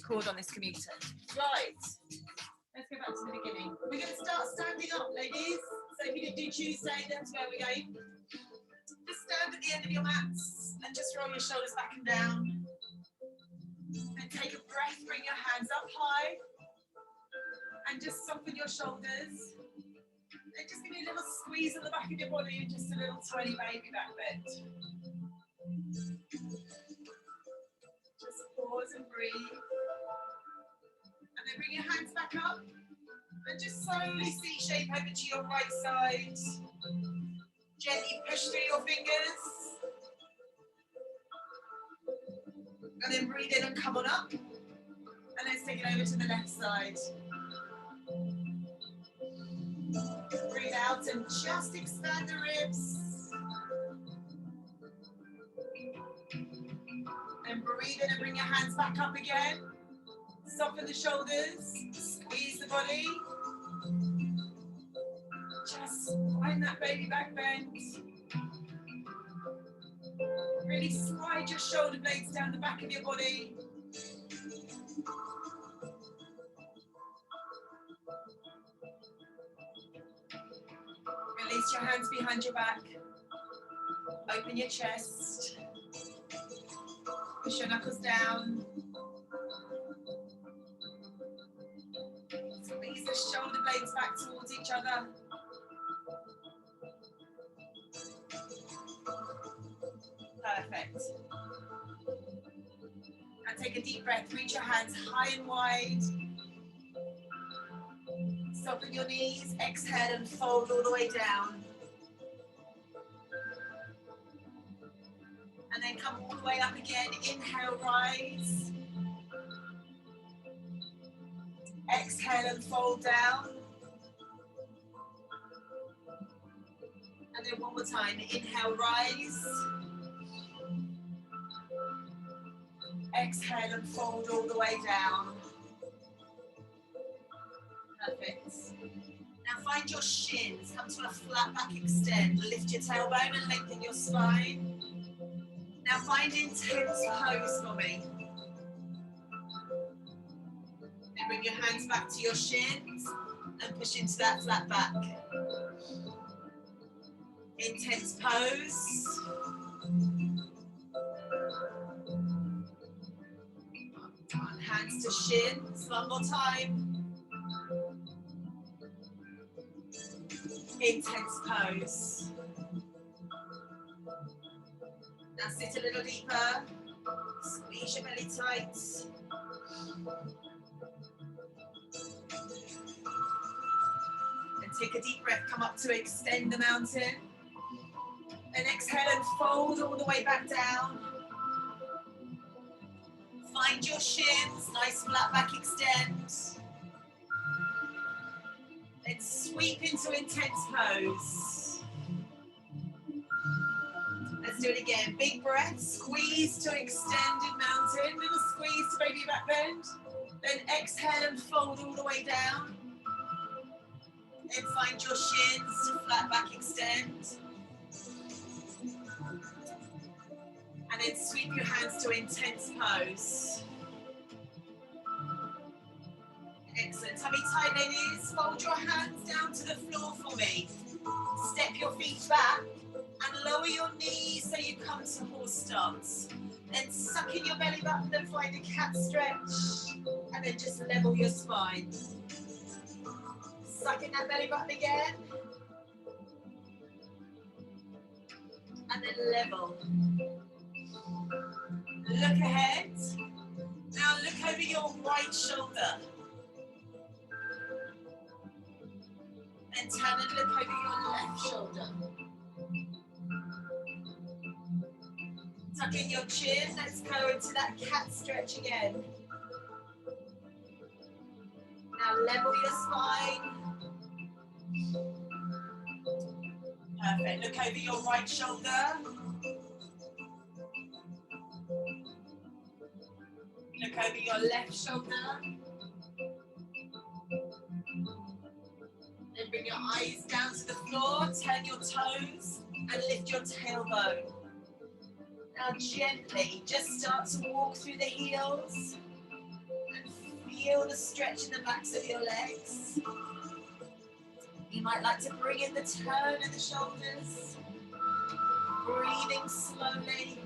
chord on this commuter. Right. Let's go back to the beginning. We're going to start standing up, ladies. So if you didn't do Tuesday, that's where we're going. Just stand at the end of your mats and just roll your shoulders back and down. And take a breath, bring your hands up high. And just soften your shoulders. And just give me a little squeeze on the back of your body and just a little tiny baby back bend. Just pause and breathe. And then bring your hands back up. And just slowly C-shape over to your right side. Gently push through your fingers. And then breathe in and come on up. And let's take it over to the left side. Breathe out and just expand the ribs. And breathe in and bring your hands back up again. Soften the shoulders. Squeeze the body. Just find that baby back bend. Really slide your shoulder blades down the back of your body. Release your hands behind your back. Open your chest. Push your knuckles down. Squeeze the shoulder blades back towards each other. Perfect. Now take a deep breath. Reach your hands high and wide. Soften your knees. Exhale and fold all the way down. And then come all the way up again. Inhale, rise. Exhale and fold down. And then one more time. Inhale, rise. Exhale and fold all the way down. Perfect. Now find your shins. Come to a flat back extend. Lift your tailbone and lengthen your spine. Now find intense pose for me. Then bring your hands back to your shins and push into that flat back. Intense pose. Hands to shins. One more time. Intense pose. Now sit a little deeper. Squeeze your belly tight. And take a deep breath. Come up to extend the mountain. And exhale and fold all the way back down. Find your shins. Nice flat back extend. Then sweep into intense pose. Let's do it again. Big breath. Squeeze to extended mountain. Little squeeze to baby back bend. Then exhale and fold all the way down. Then find your shins to flat back extend. And then sweep your hands to intense pose. Excellent. Tummy tight, ladies. Fold your hands down to the floor for me. Step your feet back and lower your knees so you come to horse stance. Then suck in your belly button and find a cat stretch. And then just level your spine. Suck in that belly button again. And then level. Look ahead. Now look over your right shoulder. And turn and look over your left shoulder. Tuck in your chin. Let's go into that cat stretch again. Now level your spine. Perfect. Look over your right shoulder. Look over your left shoulder. Then bring your eyes down to the floor, turn your toes and lift your tailbone. Now gently, just start to walk through the heels and feel the stretch in the backs of your legs. You might like to bring in the turn of the shoulders. Breathing slowly.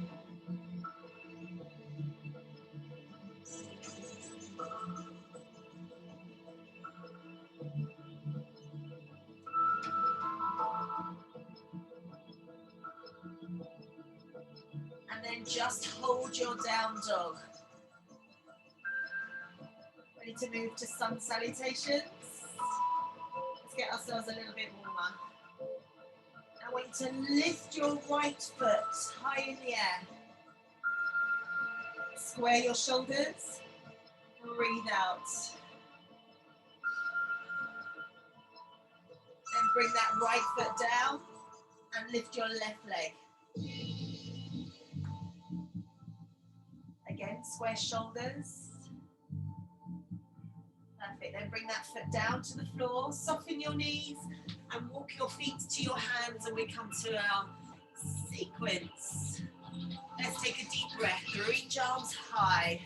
And then just hold your down dog. Ready to move to sun salutations? Let's get ourselves a little bit warmer. I want you to lift your right foot high in the air. Square your shoulders. Breathe out. Then bring that right foot down and lift your left leg. Again, square shoulders. Perfect. Then bring that foot down to the floor. Soften your knees and walk your feet to your hands, and we come to our sequence. Let's take a deep breath. Reach arms high.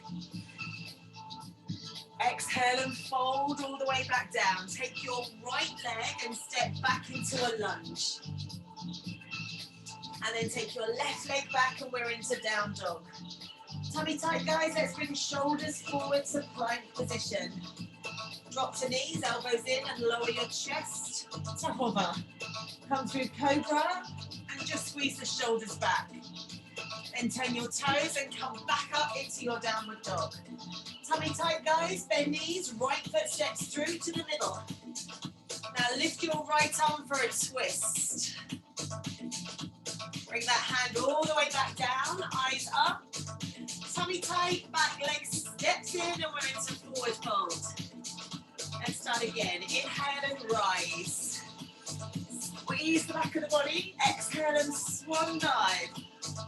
Exhale and fold all the way back down. Take your right leg and step back into a lunge. And then take your left leg back and we're into down dog. Tummy tight, guys. Let's bring shoulders forward to plank position. Drop to knees, elbows in, and lower your chest to hover. Come through cobra and just squeeze the shoulders back. Then turn your toes and come back up into your downward dog. Tummy tight, guys. Bend knees, right foot steps through to the middle. Now lift your right arm for a twist. Bring that hand all the way back down, eyes up. Tummy tight, back leg steps in, and we're into forward fold. Let's start again. Inhale and rise. Squeeze the back of the body. Exhale and swan dive.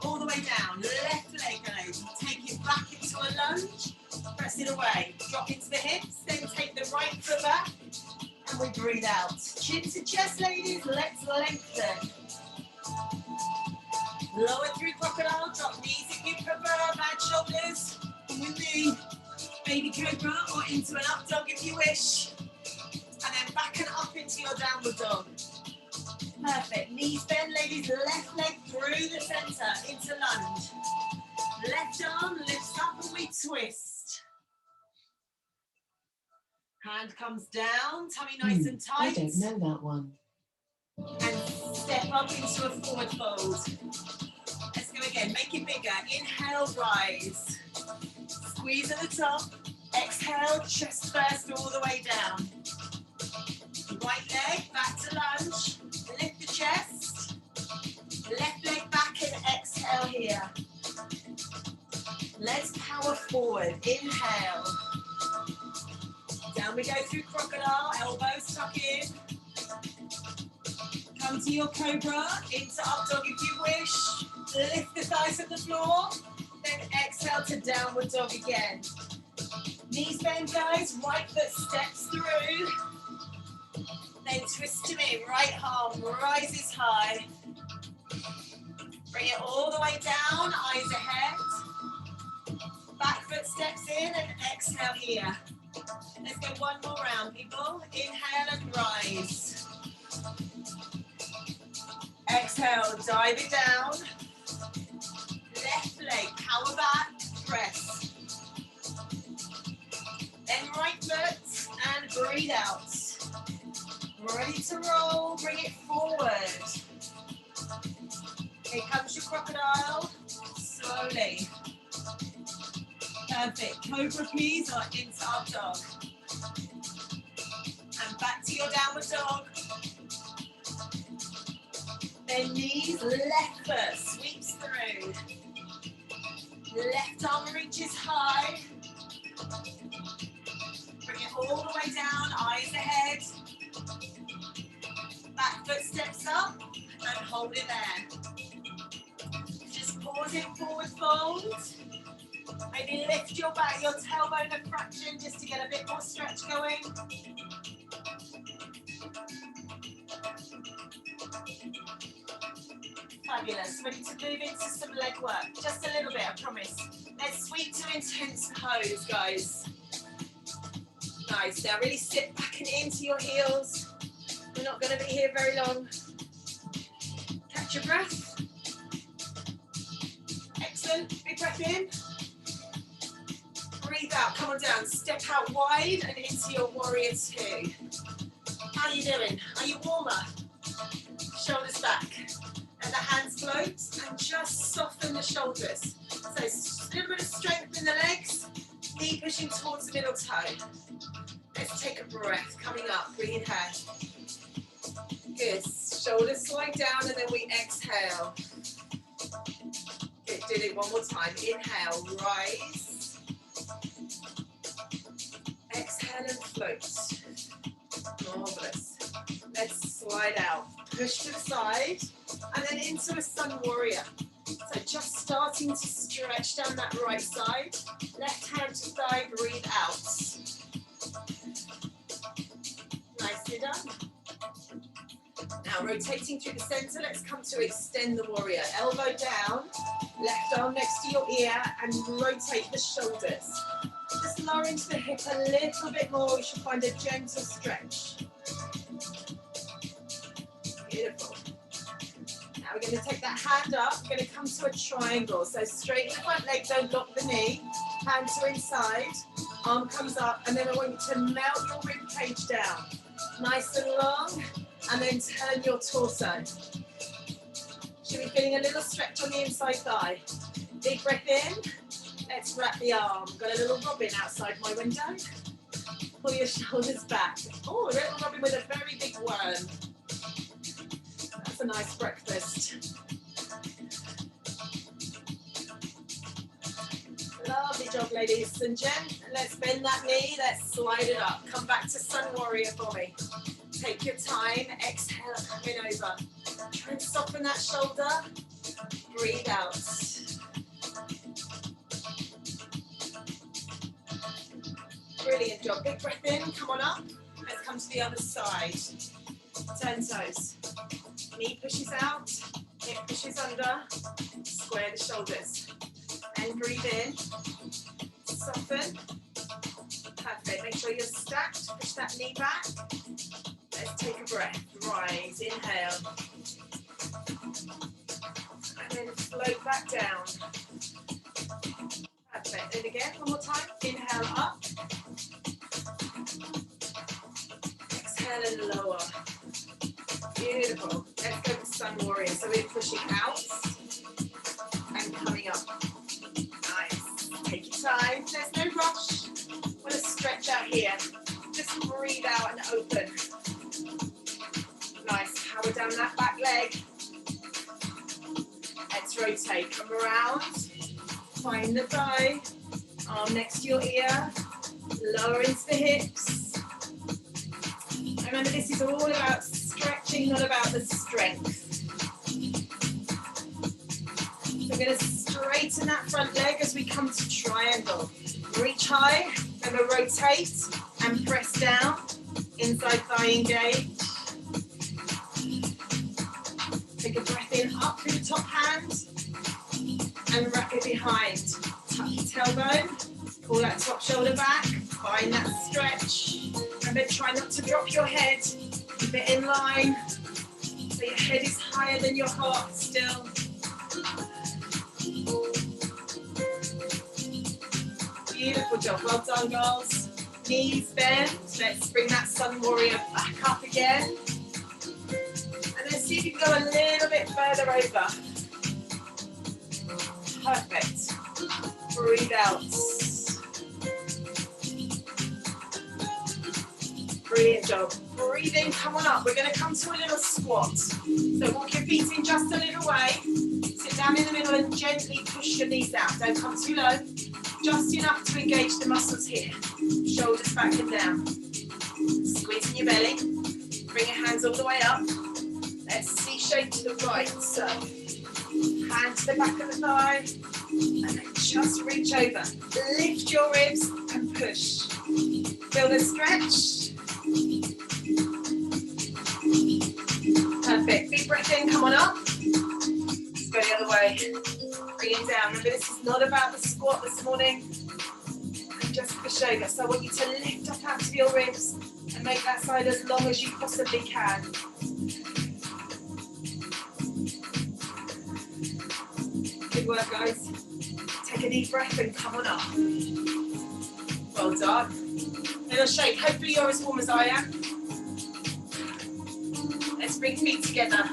All the way down. Left leg goes. Take it back into a lunge. Press it away. Drop into the hips. Then take the right foot back. And we breathe out. Chin to chest, ladies. Let's lengthen. Lower through crocodile. Drop knees if you prefer. Bad shoulders. With me. Baby cobra or into an up dog if you wish. And then back and up into your downward dog. Perfect. Knees bend, ladies. Left leg through the center into lunge. Left arm lifts up and we twist. Hand comes down, tummy nice and tight. I don't know that one. And step up into a forward fold. Let's go again. Make it bigger. Inhale, rise. Squeeze at the top. Exhale, chest first all the way down. Right leg back to lunge. Lift the chest. Left leg back and exhale here. Let's power forward. Inhale. Down we go through crocodile. Elbows tuck in. Come to your cobra. Into up dog if you wish. Lift the thighs off the floor. Then exhale to downward dog again. Knees bend, guys. Right foot steps through. Then twist to me. Right arm rises high. Bring it all the way down. Eyes ahead. Back foot steps in and exhale here. Let's go one more round, people. Inhale and rise. Exhale, dive it down. Left leg, power back, press. Then right foot and breathe out. Ready to roll, bring it forward. Here comes your crocodile, slowly. Perfect, cobra please, or into up dog. And back to your downward dog. Then knees, left foot sweeps through. Left arm reaches high. Bring it all the way down, eyes ahead. Back foot steps up and hold it there. Just pause it, forward fold. Maybe lift your back, your tailbone a fraction just to get a bit more stretch going. Fabulous. Ready to move into some leg work. Just a little bit, I promise. Let's sweep to intense pose, guys. Nice. Now really sit back and into your heels. We're not going to be here very long. Catch your breath. Excellent. Big breath in. Breathe out. Come on down. Step out wide and into your warrior two. How are you doing? Are you warmer? Shoulders back. Let the hands float and just soften the shoulders. So a little bit of strength in the legs. Knee pushing towards the middle toe. Let's take a breath. Coming up. Breathe out. Good. Shoulders slide down and then we exhale. Good. Do it one more time. Inhale. Rise. Exhale and float. Marvelous. Let's slide out. Push to the side and then into a sun warrior. So just starting to stretch down that right side. Left hand to thigh. Breathe out. Nicely done. Now rotating through the center, let's come to extend the warrior. Elbow down, left arm next to your ear and rotate the shoulders. Just lower into the hip a little bit more. We should find a gentle stretch. Beautiful. Now we're going to take that hand up. We're going to come to a triangle. So straighten the front leg, don't lock the knee. Hands are inside. Arm comes up and then I want you to melt your rib cage down. Nice and long. And then turn your torso. Should be feeling a little stretch on the inside thigh. Big breath in. Let's wrap the arm. Got a little robin outside my window. Pull your shoulders back. Oh, a little robin with a very big worm. That's a nice breakfast. Lovely job, ladies and gents. Let's bend that knee. Let's slide it up. Come back to sun warrior for me. Take your time, exhale, coming over. Try and soften that shoulder. Breathe out. Brilliant job. Big breath in, come on up. Let's come to the other side. Turn toes. Knee pushes out, hip pushes under. Square the shoulders. And breathe in. Soften. Perfect. Make sure you're stacked. Push that knee back. Let's take a breath. Rise, inhale. And then float back down. Perfect. And again, one more time. Inhale up. Exhale and lower. Beautiful. Let's go to sun warrior. So we're pushing out and coming up. Nice. Take your time. There's no rush. Want to stretch out here. Just breathe out and open. Nice, power down that back leg. Let's rotate, come around. Find the thigh, arm next to your ear. Lower into the hips. Remember, this is all about stretching, not about the strength. So we're going to straighten that front leg as we come to triangle. Reach high, remember rotate and press down. Inside thigh engage. Take a breath in, up through the top hand, and wrap it behind. Tuck your tailbone, pull that top shoulder back, find that stretch. Remember, try not to drop your head, keep it in line, so your head is higher than your heart still. Beautiful job, well done, girls. Knees bend, let's bring that sun warrior back up again. Let's see if you can go a little bit further over. Perfect. Breathe out. Brilliant job. Breathe in, come on up. We're going to come to a little squat. So walk your feet in just a little way. Sit down in the middle and gently push your knees out. Don't come too low. Just enough to engage the muscles here. Shoulders back and down. Squeeze in your belly. Bring your hands all the way up. Let's C shape to the right. So, hand to the back of the thigh, and then just reach over. Lift your ribs and push. Feel the stretch. Perfect. Big breath in, come on up. Let's go the other way. Bring it down. Remember, this is not about the squat this morning. And just push hunched over. So I want you to lift up out of your ribs and make that side as long as you possibly can. Good work, guys. Take a deep breath and come on up. Well done. Little shake. Hopefully you're as warm as I am. Let's bring feet together.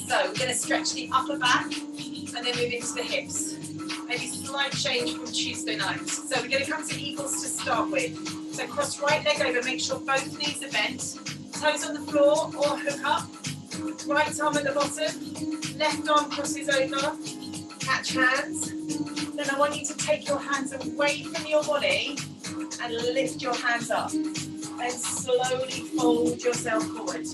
So we're going to stretch the upper back and then move into the hips. Maybe slight change from Tuesday night. So we're going to come to eagles to start with. So cross right leg over, make sure both knees are bent. Toes on the floor or hook up. Right arm at the bottom, left arm crosses over, catch hands. Then I want you to take your hands away from your body and lift your hands up. Then slowly fold yourself forward.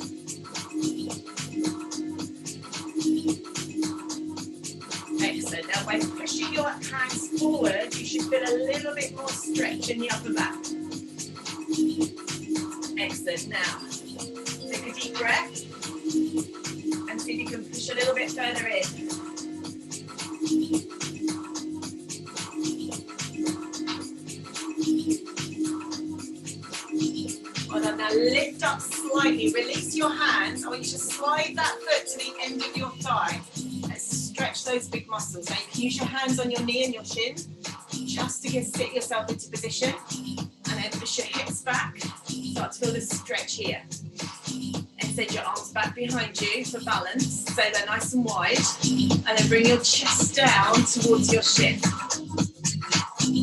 Excellent. Now by pushing your hands forward, you should feel a little bit more stretch in the upper back. Excellent. Now, take a deep breath and see if you can push a little bit further in. Well done. Now lift up slightly, release your hands. I want you to slide that foot to the end of your thigh. Let's stretch those big muscles. Now you can use your hands on your knee and your shin, just to sit yourself into position. And then push your hips back. Start to feel the stretch here. Extend your arms back behind you for balance, so they're nice and wide. And then bring your chest down towards your shin.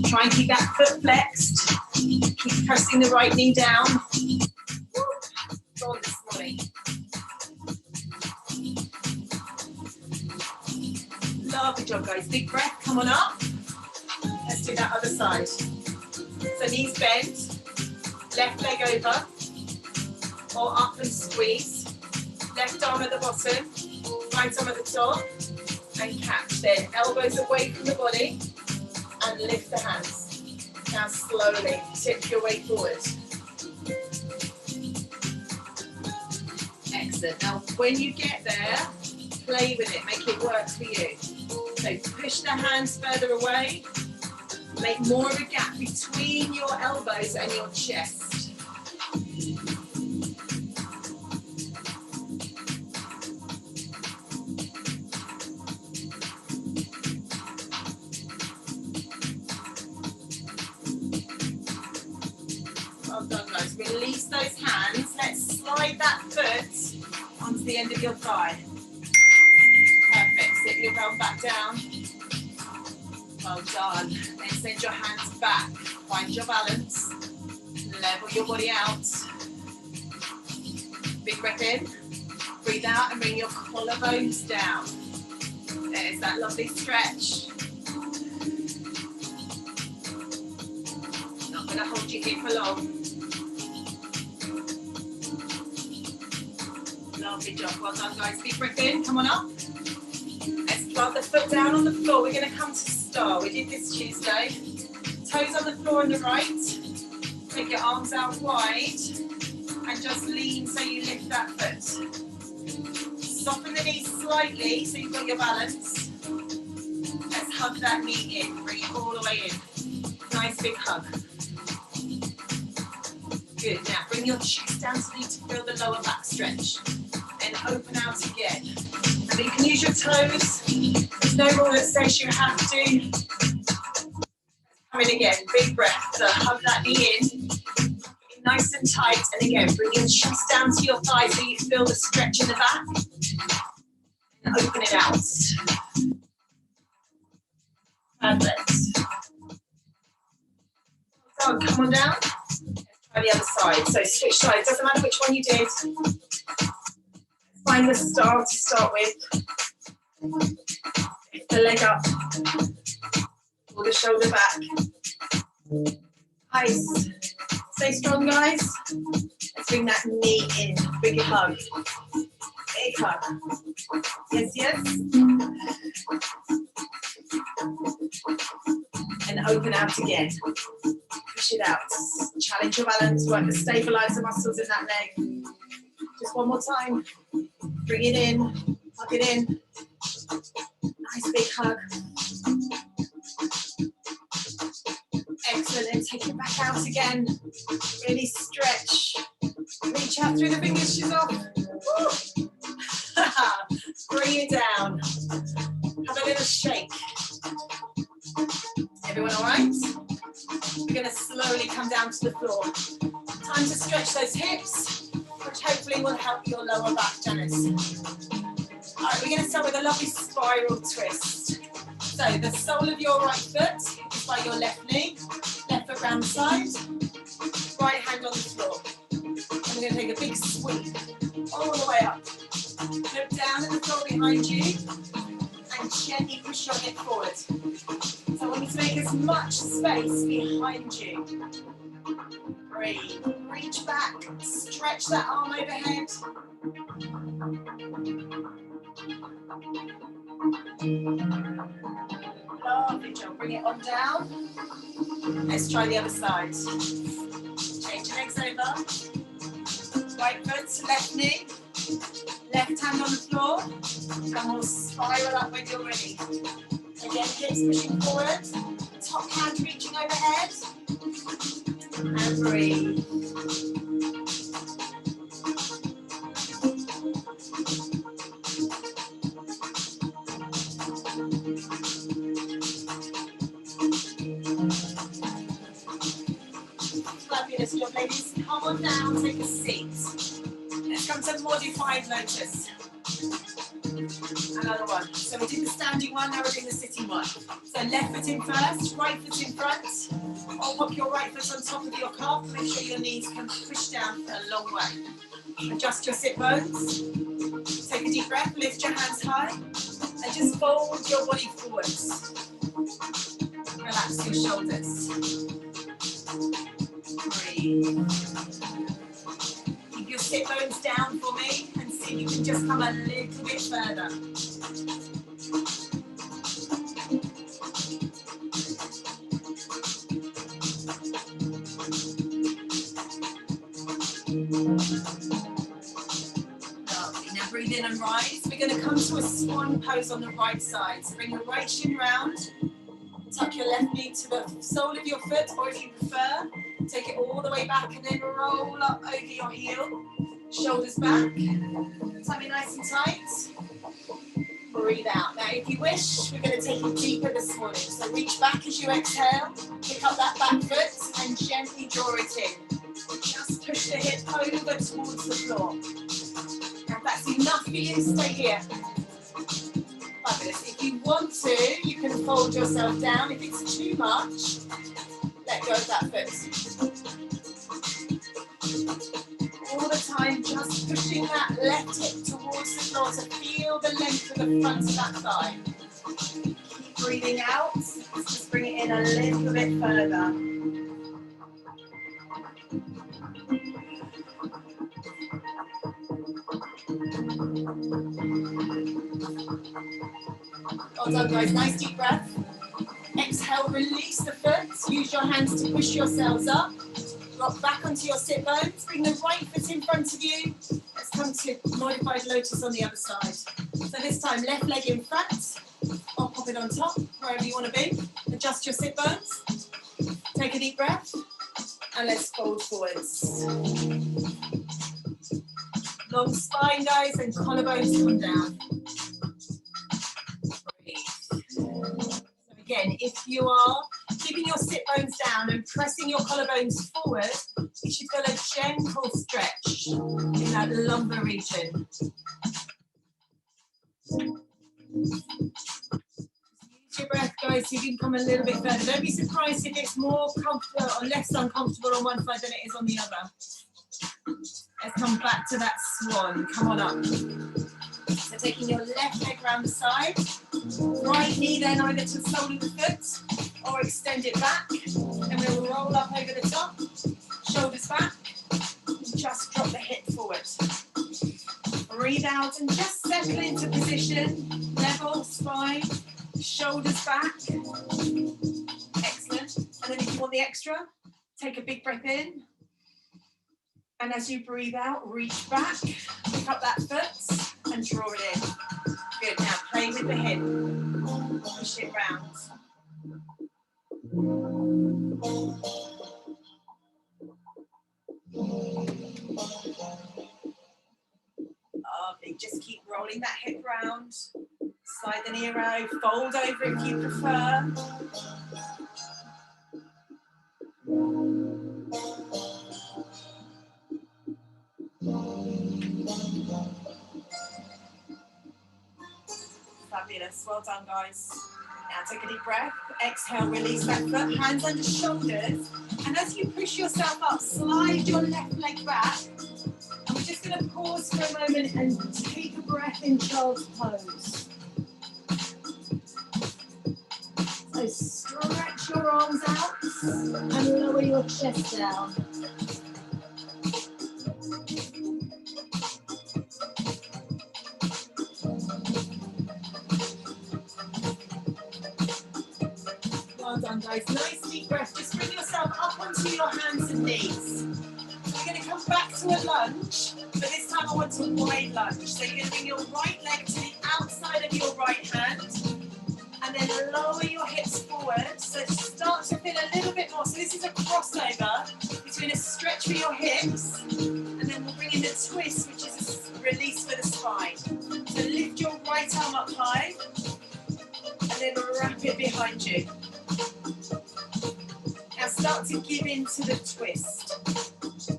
Try and keep that foot flexed. Keep pressing the right knee down. Go on this morning. Lovely job, guys. Big breath, come on up. Let's do that other side. So knees bent, left leg over, or up and squeeze. Left arm at the bottom, right arm at the top, and catch. Then elbows away from the body, and lift the hands. Now slowly tip your way forward. Excellent. Now when you get there, play with it, make it work for you. So push the hands further away. Make more of a gap between your elbows and your chest. Well done, guys. Release those hands. Let's slide that foot onto the end of your thigh. Perfect. Sit your bum back down. Well done. Then send your hands back. Find your balance. Level your body out. Big breath in. Breathe out and bring your collarbones down. There's that lovely stretch. Not going to hold you here for long. Lovely job. Well done, guys. Big breath in. Come on up. Let's plant the foot down on the floor. We're going to come to star. We did this Tuesday. Toes on the floor on the right. Take your arms out wide and just lean so you lift that foot. Soften the knees slightly so you've got your balance. Let's hug that knee in. Bring it all the way in. Nice big hug. Good. Now bring your chest down so you can feel the lower back stretch. And open out again. And you can use your toes. There's no rule that says you have to. Come in again. Big breath. So hug that knee in. Nice and tight. And again, bring your chest down to your thigh so you feel the stretch in the back. And open it out. Perfect. So come on down. Try the other side. So switch sides. Doesn't matter which one you did. Find the star to start with. Lift the leg up. Pull the shoulder back. Nice. Stay strong, guys. Let's bring that knee in. Big hug. Big hug. Yes, yes. And open out again. Push it out. Challenge your balance. Work to stabilize the muscles in that leg. Just one more time. Bring it in. Hug it in. Nice big hug. Excellent, and take it back out again. Really stretch. Reach out through the fingers, she's off. Woo. Bring it down. Have a little shake. Everyone all right? We're going to slowly come down to the floor. Time to stretch those hips, which hopefully will help your lower back, Janice. All right, we're going to start with a lovely spiral twist. So the sole of your right foot is by your left knee, left foot round the side, right hand on the floor. And we're going to take a big sweep all the way up. Look down at the floor behind you and gently push your hip forward. So I want you to make as much space behind you. Breathe. Reach back, stretch that arm overhead. Lovely job. Bring it on down. Let's try the other side. Change your legs over. Right foot, left knee. Left hand on the floor. And we'll spiral up when you're ready. Again, hips pushing forward. Top hand reaching overhead. And breathe. Fabulous job, ladies. Come on down, take a seat. Let's come to modified lotus. Another one. So we did the standing one, now we're doing the sitting one. So left foot in first, right foot in front. Or pop your right foot on top of your calf. Make sure your knees can push down a long way. Adjust your sit bones. Take a deep breath, lift your hands high. And just fold your body forwards. Relax your shoulders. Breathe. Keep your sit bones down for me and see if you can just come a little bit further. Lovely. Now breathe in and rise. We're going to come to a swan pose on the right side. So bring your right shin round. Tuck your left knee to the sole of your foot, or if you prefer, take it all the way back and then roll up over your heel. Shoulders back. Tummy nice and tight. Breathe out. Now, if you wish, we're going to take it deeper this morning. So reach back as you exhale. Pick up that back foot and gently draw it in. Just push the hip over towards the floor. Now, if that's enough for you, stay here. Fabulous. If you want to, you can fold yourself down. If it's too much, let go of that foot. All the time, just pushing that left hip towards the floor to feel the length of the front of that thigh. Keep breathing out. Let's just bring it in a little bit further. Well done, guys. Nice deep breath. Exhale, release the foot. Use your hands to push yourselves up. Rock back onto your sit bones. Bring the right foot in front of you. Let's come to modified lotus on the other side. So this time, left leg in front. Or pop it on top, wherever you want to be. Adjust your sit bones. Take a deep breath. And let's fold forwards. Long spine, guys, and collarbones come down. Again, if you are keeping your sit bones down and pressing your collarbones forward, you should feel a gentle stretch in that lumbar region. Use your breath, guys, so you can come a little bit further. Don't be surprised if it's more comfortable or less uncomfortable on one side than it is on the other. Let's come back to that swan. Come on up. So taking your left leg round the side, right knee then either to the sole of the foot or extend it back, and we'll roll up over the top, shoulders back, and just drop the hip forward. Breathe out and just settle into position, level spine, shoulders back. Excellent. And then if you want the extra, take a big breath in. And as you breathe out, reach back, pick up that foot and draw it in. Good, now play with the hip. Push it round. Lovely. Just keep rolling that hip round. Slide the knee around. Fold over if you prefer. Fabulous. Well done, guys. Now take a deep breath. Exhale, release that foot. Hands under shoulders. And as you push yourself up, slide your left leg back. And we're just going to pause for a moment and take a breath in child's pose. So stretch your arms out and lower your chest down. Well done, guys. Nice deep breath. Just bring yourself up onto your hands and knees. We're going to come back to a lunge, but this time I want a wide lunge. So you're going to bring your right leg to the outside of your right hand, and then lower your hips forward. So start to feel a little bit more. So this is a crossover between a stretch for your hips, and then we'll bring in the twist, which is a release for the spine. So lift your right arm up high, and then wrap it behind you. Now start to give in to the twist.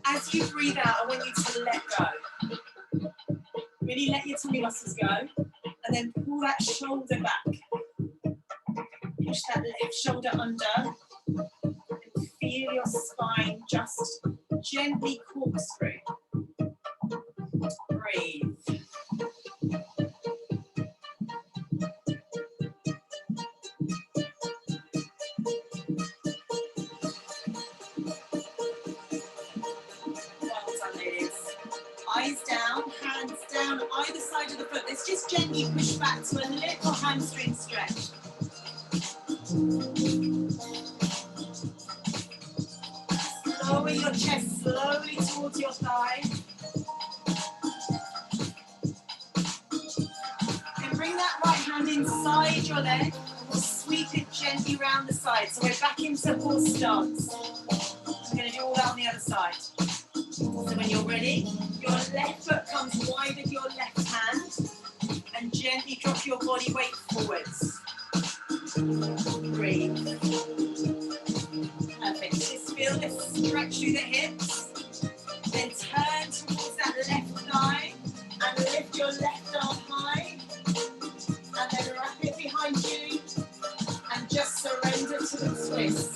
As you breathe out, I want you to let go. Really let your tummy muscles go, and then pull that shoulder back. Push that left shoulder under, and feel your spine just gently corkscrew. Breathe. Eyes down, hands down, either side of the foot. Let's just gently push back to a little hamstring stretch. Lower your chest slowly towards your thigh. And bring that right hand inside your leg. We'll sweep it gently round the side. So we're back into horse stance. We're going to do all that on the other side. So when you're ready, your left foot comes wide of your left hand and gently drop your body weight forwards. Breathe. Perfect. Just feel this stretch through the hips. Then turn towards that left thigh and lift your left arm high. And then wrap it behind you and just surrender to the twist.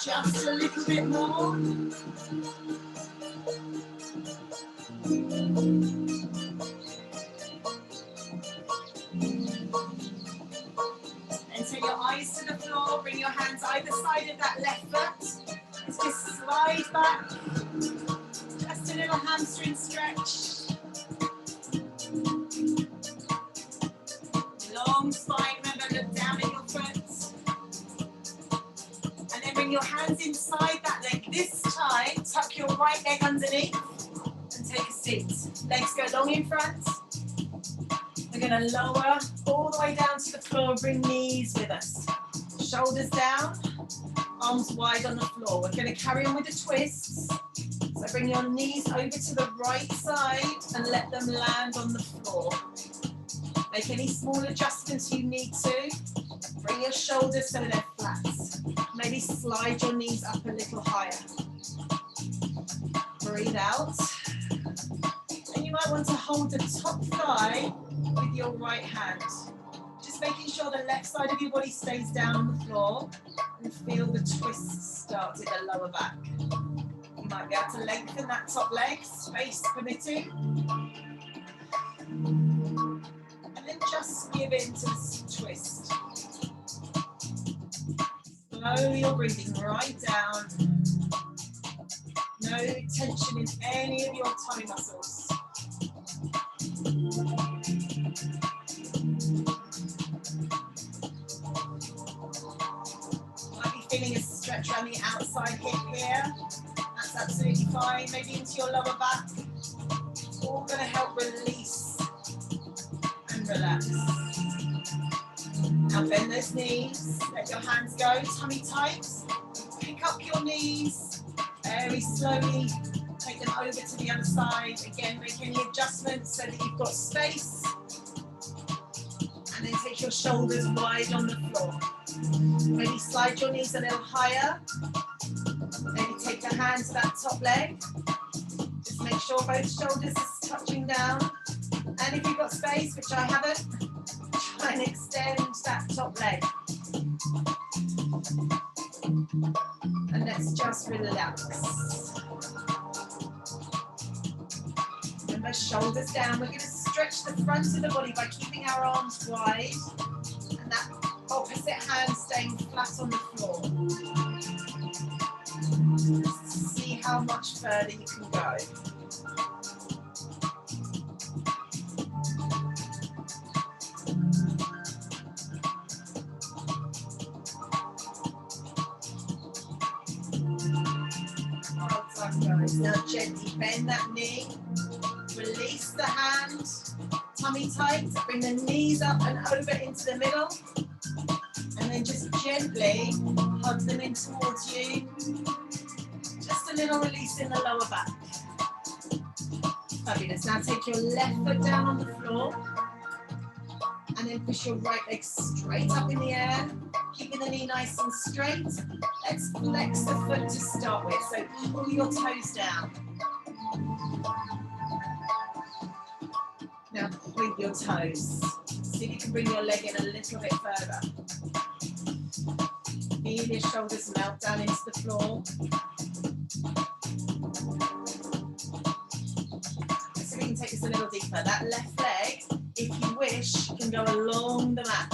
Just a little bit more. And take your eyes to the floor, bring your hands either side of that left foot. Let's just slide back. Just a little hamstring stretch. Long spine, remember, look down at your foot. Bring your hands inside that leg. This time, tuck your right leg underneath and take a seat. Legs go long in front. We're going to lower all the way down to the floor and bring knees with us. Shoulders down, arms wide on the floor. We're going to carry on with the twists. So bring your knees over to the right side and let them land on the floor. Make any small adjustments you need to. Bring your shoulders so they're flat. Maybe slide your knees up a little higher. Breathe out. And you might want to hold the top thigh with your right hand. Just making sure the left side of your body stays down on the floor and feel the twist start at the lower back. You might be able to lengthen that top leg, space permitting. And then just give in to this twist. Slowly you're breathing right down. No tension in any of your tummy muscles. Might be feeling a stretch outside hip here. That's absolutely fine. Maybe into your lower back. It's all going to help release and relax. Now bend those knees. Let your hands go. Tummy tight. Pick up your knees. Very slowly. Take them over to the other side. Again, make any adjustments so that you've got space. And then take your shoulders wide on the floor. Maybe slide your knees a little higher. Maybe take the hand to that top leg. Just make sure both shoulders are touching down. And if you've got space, which I haven't, try and extend that top leg. And let's just relax. Remember, shoulders down. We're going to stretch the front of the body by keeping our arms wide. And that opposite hand staying flat on the floor. See how much further you can go. Well done, guys. Now gently bend that knee. Release the hand. Tummy tight. Bring the knees up and over into the middle. And then just gently hug them in towards you. Just a little release in the lower back. Fabulous. Now take your left foot down on the floor. And then push your right leg straight up in the air. Keeping the knee nice and straight. Let's flex the foot to start with. So pull your toes down. Now point your toes. See if you can bring your leg in a little bit further. Feel your shoulders melt down into the floor. So we can take this a little deeper. That left leg, if you wish, can go along the mat.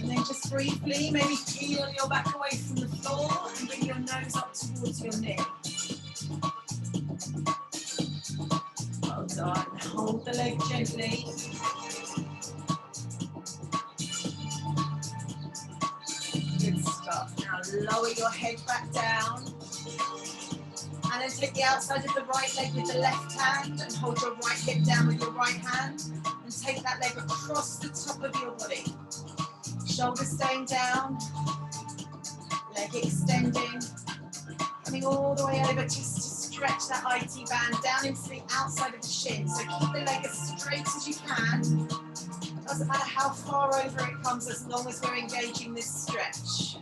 And then just briefly, maybe peel your back away from the floor and bring your nose up towards your knee. Well done. Hold the leg gently. Good stuff. Now lower your head back down. And then take the outside of the right leg with the left hand and hold your right hip down with your right hand. And take that leg across the top of your body. Shoulders staying down. Leg extending. Coming all the way over just to stretch that IT band down into the outside of the shin. So keep the leg as straight as you can. Doesn't matter how far over it comes as long as we're engaging this stretch.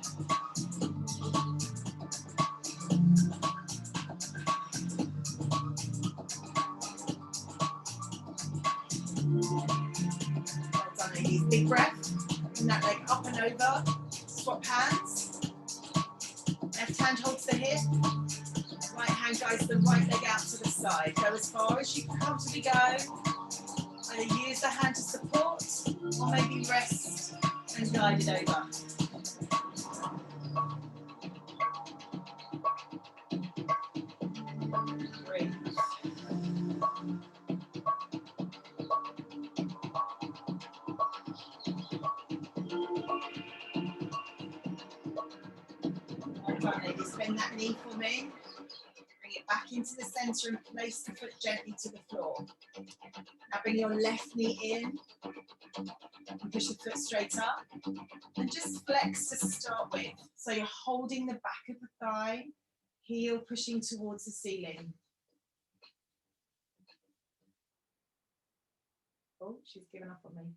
Well done, ladies. Big breath. Bring that leg up and over. Swap hands. Left hand holds the hip. Right hand guides the right leg out to the side. Go as far as you can comfortably go. Either use the hand to support or maybe rest and guide it over. Breathe. Well done, ladies. Bend that knee for me. Bring it back into the centre and place the foot gently to the floor. Now bring your left knee in and push the foot straight up. And just flex to start with. So you're holding the back of the thigh, heel pushing towards the ceiling. Oh, she's given up on me.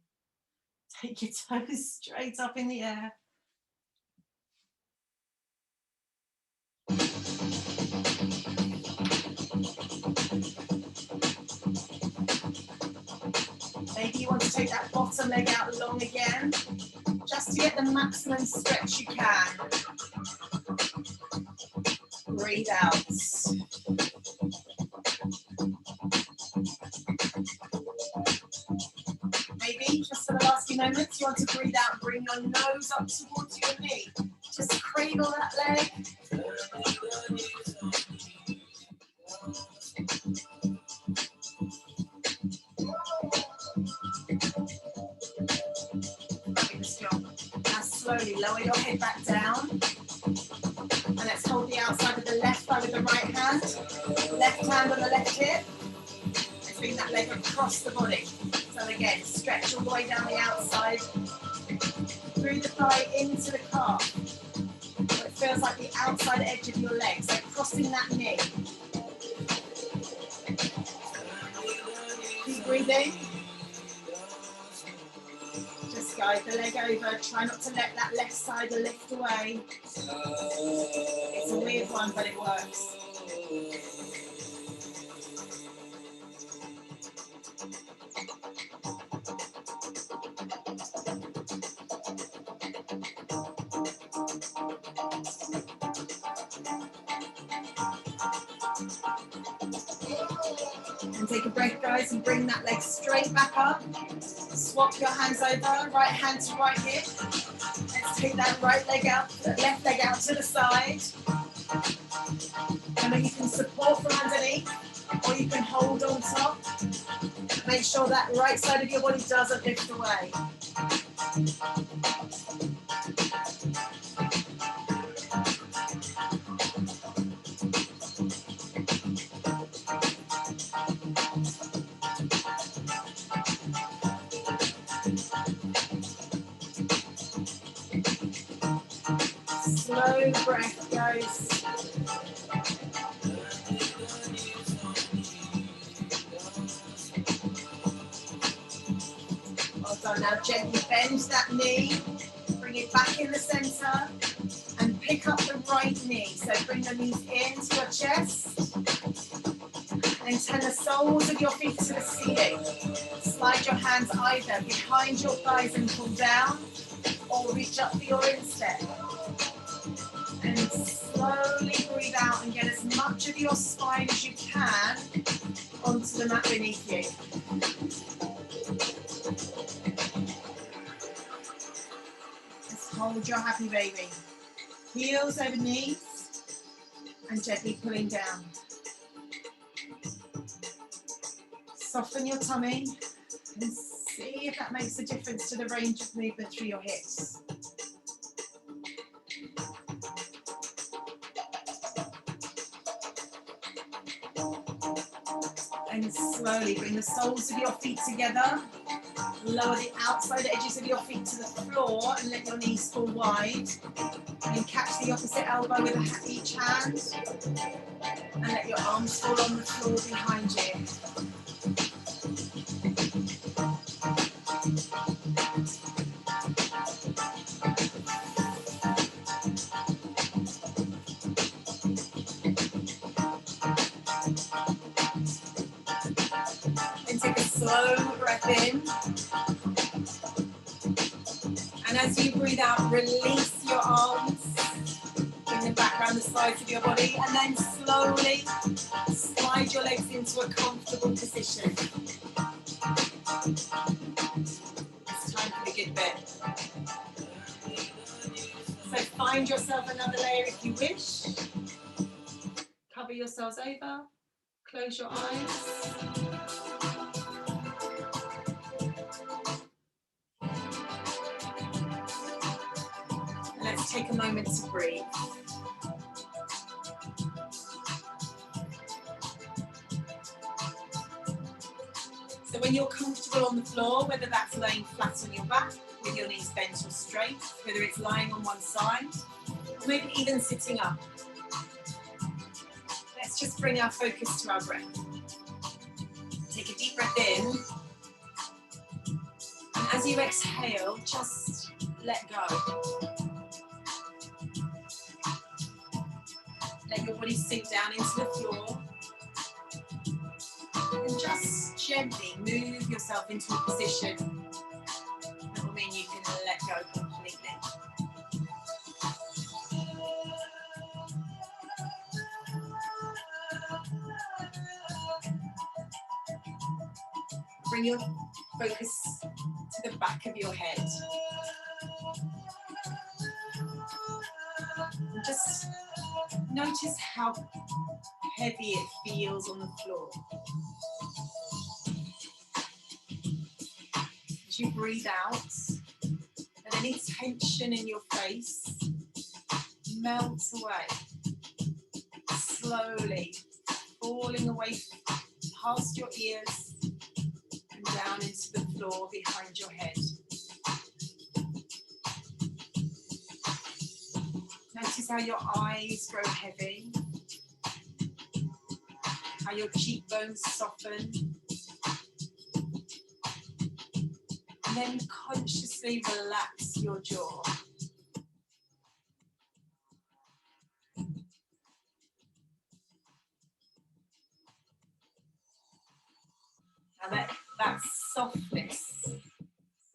Take your toes straight up in the air. Maybe you want to take that bottom leg out long again, just to get the maximum stretch you can. Breathe out. Maybe just for the last few moments, you want to breathe out and bring your nose up towards your knee. Just cradle that leg. you. Lower your head back down. And let's hold the outside of the left thigh with the right hand. Left hand on the left hip. Let's bring that leg across the body. So again, stretch all the way down the outside. Through the thigh into the calf. So it feels like the outside edge of your leg. So crossing that knee. Keep breathing. Just guide the leg over. Try not to let that left side lift away. It's a weird one, but it works. And take a breath, guys, and bring that leg straight back up. Swap your hands over, right hand to right hip. Let's take that right leg out, left leg out to the side. And then you can support from underneath, or you can hold on top. Make sure that right side of your body doesn't lift away. Slow breath, guys. Well done. Now gently bend that knee, bring it back in the center, and pick up the right knee. So bring the knees into your chest, and turn the soles of your feet to the ceiling. Slide your hands either behind your thighs and pull down, or reach up for your instep. And slowly breathe out and get as much of your spine as you can onto the mat beneath you. Just hold your happy baby. Heels over knees and gently pulling down. Soften your tummy and see if that makes a difference to the range of movement through your hips. And slowly bring the soles of your feet together. Lower the outside edges of your feet to the floor and let your knees fall wide. And catch the opposite elbow with each hand. And let your arms fall on the floor behind you. And take a slow breath in. And as you breathe out, release your arms. Bring them back around the sides of your body. And then slowly slide your legs into a comfortable position. It's time for the good bit. So find yourself another layer if you wish. Cover yourselves over. Close your eyes. And let's take a moment to breathe. So when you're comfortable on the floor, whether that's laying flat on your back with your knees bent or straight, whether it's lying on one side, or maybe even sitting up, let's just bring our focus to our breath. Take a deep breath in, and as you exhale, just let go. Let your body sink down into the floor. And just gently move yourself into a position that will mean you can let go completely. Bring your focus to the back of your head. And just notice how heavy it feels on the floor. As you breathe out, let Any tension in your face melts away, slowly falling away past your ears and down into the floor behind your head. Notice how your eyes grow heavy, how your cheekbones soften, and then consciously relax your jaw. Now let that softness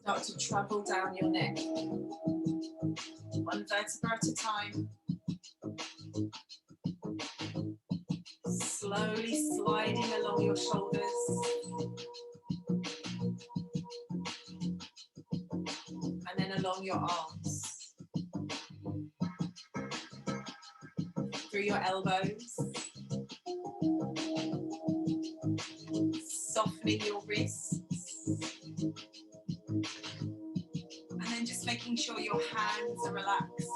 start to travel down your neck, one vertebra at a time, slowly sliding along your shoulders, and then along your arms, through your elbows, softening your wrists, and then just making sure your hands are relaxed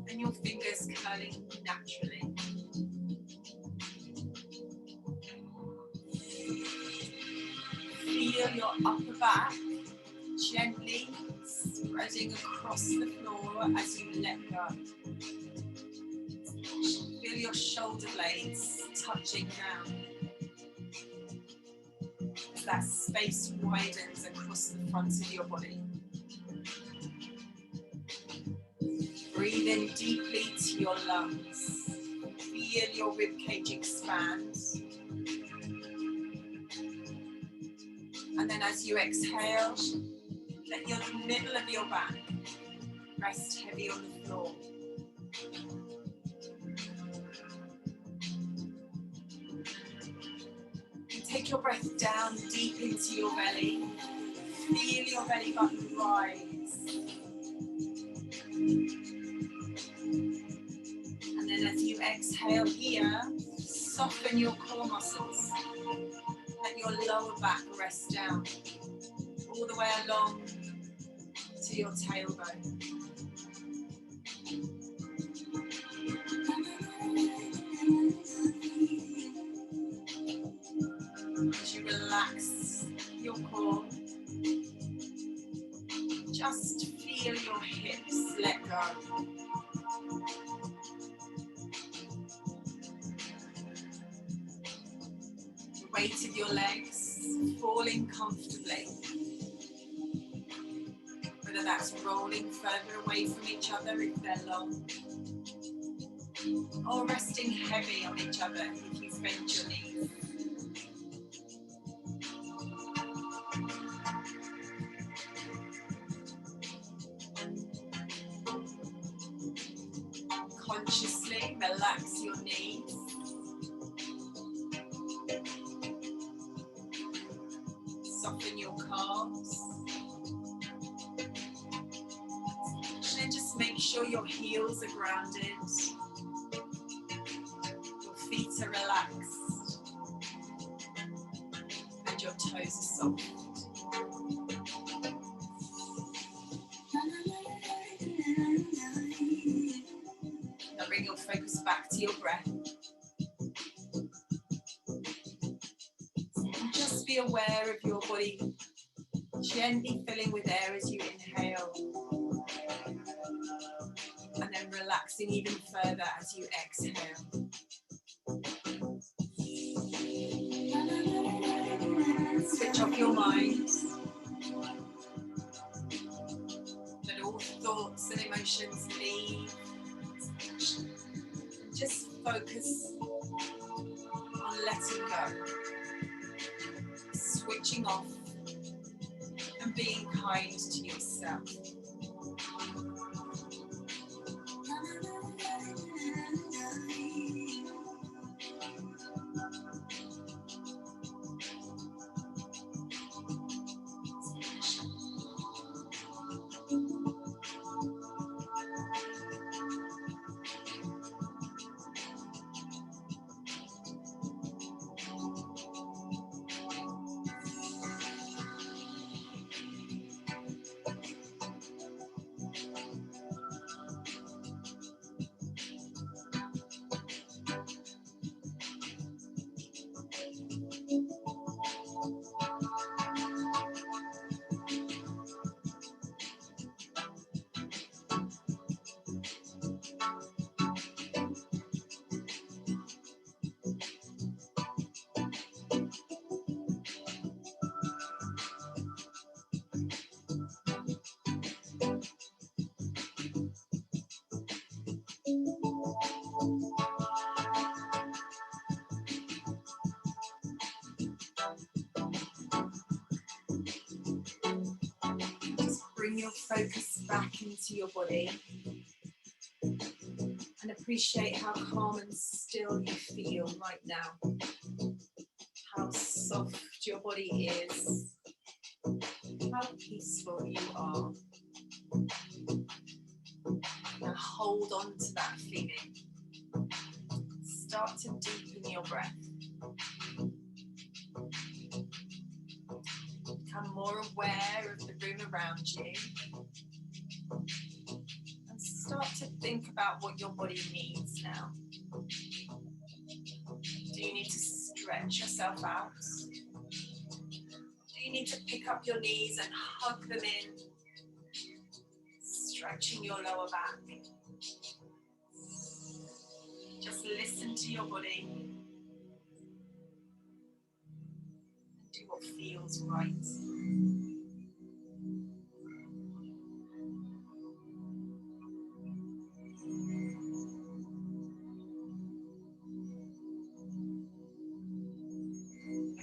and your fingers curling naturally. Feel your upper back gently spreading across the floor as you let go. Feel your shoulder blades touching down as that space widens across the front of your body. Breathe in deeply to your lungs. Feel your ribcage expand. And then as you exhale, let your middle of your back rest heavy on the floor. And take your breath down deep into your belly. Feel your belly button rise. And then as you exhale here, soften your core muscles. Let your lower back rest down all the way along to your tailbone. As you relax your core, just feel your hips let go. The weight of your legs falling comfortably. Whether that's rolling further away from each other if they're long, or resting heavy on each other if you've bent your knees. Consciously relax your knees. Soften your calves. And then just make sure your heels are grounded. Your feet are relaxed. And your toes are soft. Now bring your focus back to your breath. And just be aware of your body gently filling with air as you inhale. And then relaxing even further as you exhale. Switch off your mind. Let all thoughts and emotions leave. Just focus on letting go, switching off, and being kind to yourself. bring your focus back into your body and appreciate how calm and still you feel right now. How soft your body is, how peaceful you are. Now hold on to that feeling. Start to deepen your breath. Become more aware of the room around you. And start to think about what your body needs now. Do you need to stretch yourself out? Do you need to pick up your knees and hug them in? Stretching your lower back. Just listen to your body and do what feels right.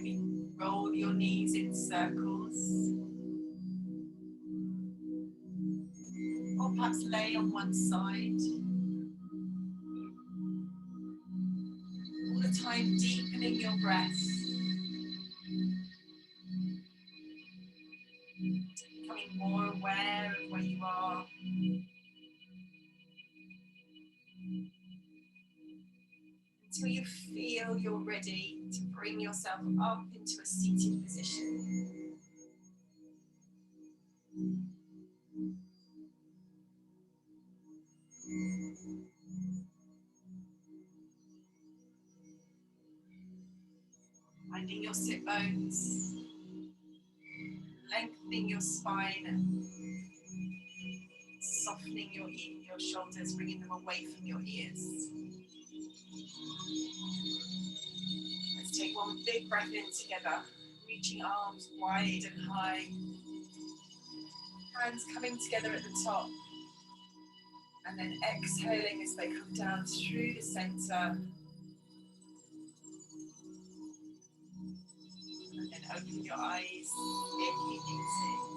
Maybe roll your knees in circles. Or perhaps lay on one side. All the time deepening your breath. Becoming more aware of where you are. Until you feel you're ready to bring yourself up into a seated position. Finding your sit bones, lengthening your spine, softening your shoulders, bringing them away from your ears. Let's take one big breath in together, reaching arms wide and high. Hands coming together at the top. And then exhaling as they come down through the center. And then open your eyes if you need to.